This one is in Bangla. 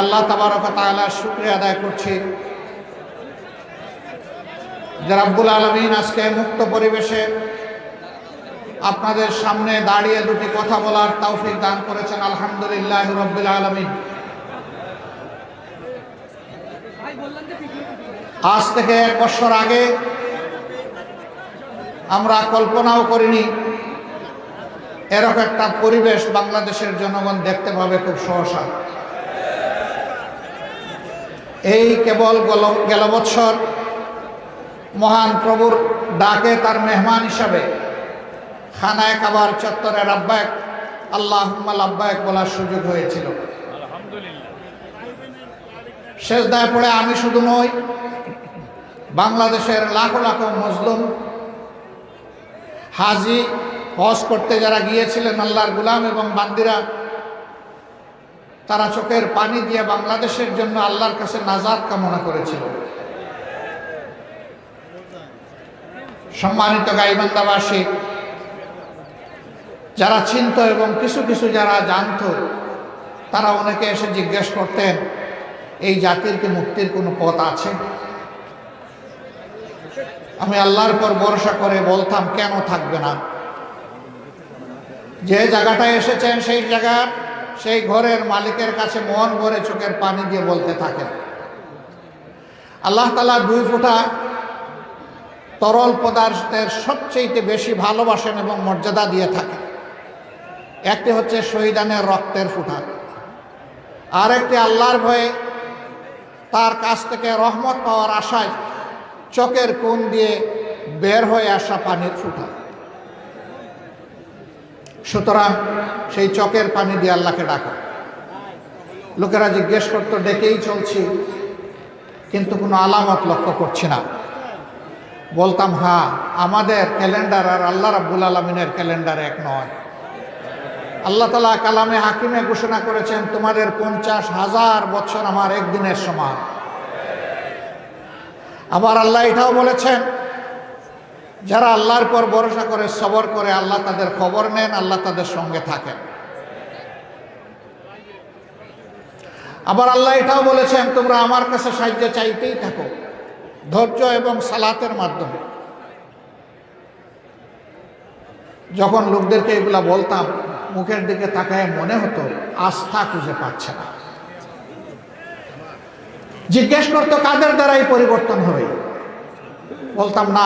আল্লাহ তাবারক ওয়া তাআলার শুকরিয়া আদায় করছি যে রাব্বুল আলামিন আজকে মুক্ত পরিবেশে আপনাদের সামনে দাঁড়িয়ে দুটি কথা বলার তৌফিক দান করেছেন। আলহামদুলিল্লাহ রাব্বিল আলামিন। আজ থেকে 1 বছর আগে আমরা কল্পনাও করিনি এরকম একটা পরিবেশ বাংলাদেশের জনগণ দেখতে পাবে খুব সহসা। এই কেবল গেল বছর মহান প্রভুর ডাকে তার মেহমান হিসাবে খানায়ে কাবার চত্বরে লাব্বাইক আল্লাহুম্মা লাব্বাইক বলার সুযোগ হয়েছিল। সেজদায় পড়ে আমি শুধু নই, বাংলাদেশের লাখো লাখো মুসলিম হাজি হজ করতে যারা গিয়েছিলেন আল্লাহর গোলাম এবং বান্দিরা, তারা চোখের পানি দিয়ে বাংলাদেশের জন্য আল্লাহর কাছে নাজাত কামনা করেছিল। সম্মানিত গাইবান্ধাবাসী, যারা চিনত এবং কিছু কিছু যারা জানত, তারা অনেকে এসে জিজ্ঞেস করতেন এই জাতির কি মুক্তির কোনো পথ আছে? আমি আল্লাহর পর ভরসা করে বলতাম কেন থাকবে না। যে জায়গাটায় এসেছেন সেই জায়গার সেই ঘরের মালিকের কাছে মন ভরে চোখের পানি দিয়ে বলতে থাকেন, আল্লাহ তাআলা 2 ফোঁটা তরল পদার্থের সবচেয়ে বেশি ভালোবাসেন এবং মর্যাদা দিয়ে থাকেন। একটি হচ্ছে শহীদানের রক্তের ফোঁটা, আর একটি আল্লাহর ভয়ে তার কাছ থেকে রহমত পাওয়ার আশায় চোখের কোণ দিয়ে বের হয়ে আসা পানির ফোঁটা। সুতরাং সেই চোখের পানি দিয়ে আল্লাহকে ডাকা। লোকেরা জিজ্ঞেস করতো ডেকেই চলছি কিন্তু কোনো আলামত লক্ষ্য করছি না। বলতাম হ্যাঁ, আমাদের ক্যালেন্ডার আর আল্লাহ রাব্বুল আলামিনের ক্যালেন্ডার এক নয়। আল্লাহ তাআলা কালামে হাকিমে ঘোষণা করেছেন তোমাদের 50,000 বছর আমার একদিনের সমান। আবার আল্লাহ এটাও বলেছেন যারা আল্লাহর পর ভরসা করে সবর করে আল্লাহ তাদের খবর নেন, আল্লাহ তাদের সঙ্গে থাকেন। আবার আল্লাহ এটাও বলেছেন তোমরা আমার কাছে সাহায্য চাইতেই থাকো ধৈর্য এবং সালাতের মাধ্যমে। যখন লোকদেরকে এগুলা বলতাম মুখের দিকে তাকায় মনে হতো আস্থা খুঁজে পাচ্ছে না। জিজ্ঞেস করতো কাদের দ্বারাই পরিবর্তন হবে? বলতাম না,